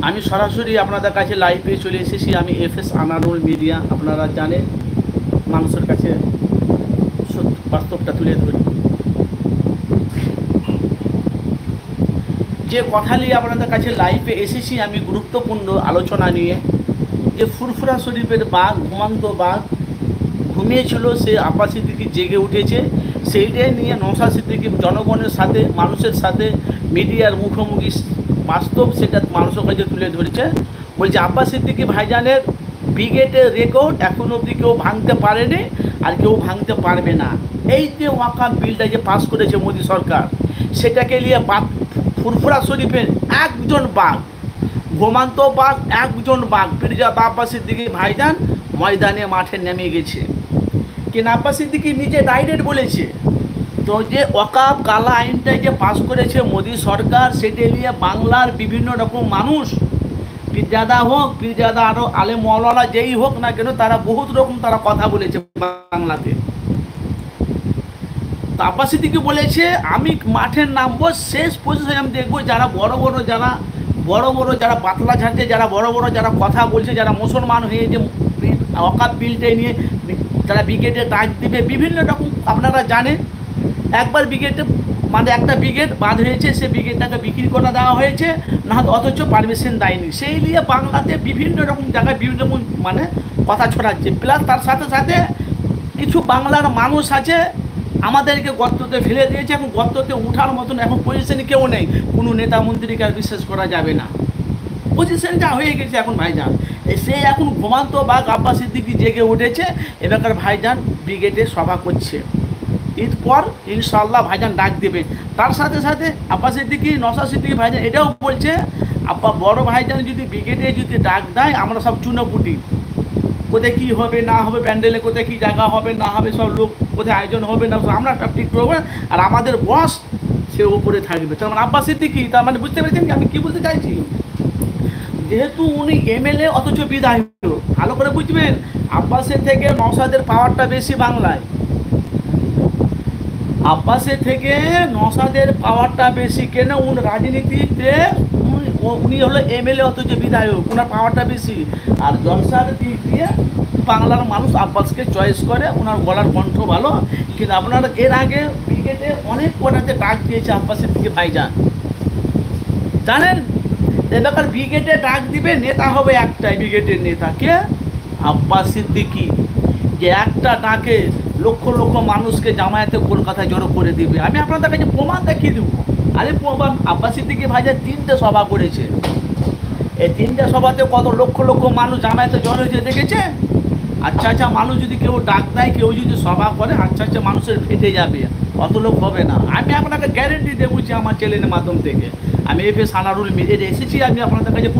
আমি সরাসরি আপনাদের কাছে লাইভে চলে এসেছি। আমি এফএস আনারুল মিডিয়া, আপনারা জানেন মানুষের কাছে বাস্তবটা তুলে ধরি। যে কথা নিয়ে আপনাদের কাছে লাইভে এসেছি আমি গুরুত্বপূর্ণ আলোচনা নিয়ে, যে ফুরফুরা শরীফের বাঘ, ঘুমান্ত বাঘ ঘুমিয়েছিল, সে আব্বাস সিদ্দিকী জেগে উঠেছে। সেইটাই নিয়ে নওশাদ সিদ্দিকী জনগণের সাথে, মানুষের সাথে মিডিয়ার মুখোমুখি বাস্তব সেটা মানুষের কাছে তুলে ধরেছে। বলছে আব্বাস সিদ্দিকী ভাইজানের ব্রিগেডের রেকর্ড এখন অবধি কেউ ভাঙতে পারেনি আর কেউ ভাঙতে পারবে না। এই যে ওয়াকাফ বিলটা যে পাস করেছে মোদী সরকার, সেটাকে নিয়ে ফুরফুরা শরীফের একজন বাঘ, ঘুমান্ত বাঘ, একজন বাঘ পীরজাদা আব্বাস সিদ্দিকী ভাইজান ময়দানে মাঠে নেমে গেছে। কিন্তু আব্বাস সিদ্দিকী নিজে ডাইরেক্ট বলেছে, তো যে ওয়াকাফ কালা আইনটাই যে পাস করেছে মোদী সরকার, সেটা নিয়ে বাংলার বিভিন্ন রকম মানুষ, পীরজাদা হোক, পীরজাদা আরও আলেম মাওলানা যেই হোক না কেন, তারা বহুত রকম তারা কথা বলেছে বাংলাতে। তো আব্বাস সিদ্দিকী বলেছে আমি মাঠে নামবো, শেষ পজিশনে আমি দেখবো যারা বড় বড় যারা পাতলা ঝাড়ছে, যারা বড় যারা কথা বলছে, যারা মুসলমান হয়ে যে ওয়াকাফ বিলটাই নিয়ে যারা ব্রিগেডে ডাক দিবে বিভিন্ন রকম। আপনারা জানেন একবার ব্রিগেডে মানে একটা ব্রিগেড বাদ হয়েছে, সে ব্রিগেডটাকে বিক্রি করে দেওয়া হয়েছে, না অথচ পারমিশন দেয়নি। সেই নিয়ে বাংলাতে বিভিন্ন রকম জায়গায় বিভিন্ন রকম মানে কথা ছড়াচ্ছে। প্লাস তার সাথে সাথে কিছু বাংলার মানুষ আছে আমাদেরকে গর্ততে ফেলে দিয়েছে, এখন গর্ততে উঠার মতন এখন পজিশনে কেউ নেই। কোনো নেতা মন্ত্রীকে আর বিশ্বাস করা যাবে না, পজিশন যা হয়ে গেছে এখন ভাইজান। সে এখন ঘুমান্ত বাঘ আব্বাস সিদ্দিকী জেগে উঠেছে, এবার ভাইজান ব্রিগেডে সভা করছে। ঈদ পর ইনশাআল্লাহ ভাইজান ডাক দেবে। তার সাথে সাথে আব্বাস সিদ্দিকী, নওশাদ সিদ্দিকী ভাইজান এটাও বলছে, আব্বা বড় ভাইজান যদি ব্রিগেডে যদি ডাক দেয় আমরা সব চুনোপুটি, কোথায় কী হবে না হবে, প্যান্ডেলে কোথায় কী জায়গা হবে না হবে, সব লোক কোথায় আয়োজন হবে না, আমরা সব ঠিক করবো। আর আমাদের বস সে উপরে থাকবে। তার মানে আব্বাস সিদ্দিকী, তার মানে বুঝতে পেরেছেন আমি কী বলতে চাইছি? যেহেতু উনি এমএলএ অথচ বিধায়ক, ভালো করে বুঝবেন, আব্বাসের থেকে নওশাদের পাওয়ারটা বেশি বাংলায়। আব্বাসের থেকে নওশাদের পাওয়ারটা বেশি। কেন? উনি রাজনীতিতে উনি হলো এমএলএ অথচ বিধায়ক, ওনার পাওয়ারটা বেশি। আর জলসার দিক দিয়ে বাংলার মানুষ আব্বাসকে চয়েস করে, ওনার গলার কণ্ঠ ভালো। কিন্তু আপনারা এর আগে ব্রিগেডে অনেক কোটাতে ডাক দিয়েছে আব্বাসের দিকে ভাইজান, জানেন? এলাকার ব্রিগেডে ডাক দিবে, নেতা হবে একটাই, ব্রিগেডের নেতা কে? আব্বাস সিদ্দিকী। যে একটা ডাকে লক্ষ মানুষকে জামায়াতে কলকাতায় জড়ো করে দিবে। আমি আপনাদের কাছে প্রমাণ দেখিয়ে দেবো। আরে প্রমাণ, আব্বাস সিদ্দিকী ভাইজান 3টে সভা করেছে। এই 3টে সভাতে কত লক্ষ মানুষ জামায়াতে জড়ো হয়েছে দেখেছে? আচ্ছা মানুষ যদি কেউ ডাক দেয়, কেউ যদি সভা করে, আচ্ছা মানুষের ফেটে যাবে, অত লোক হবে না। আমি আপনাকে গ্যারেন্টি দেবো যে আমার চ্যানেলের মাধ্যম থেকে, আমি এফএস আনারুল মিডিয়াতে এসেছি, আমি আপনাদের কাছে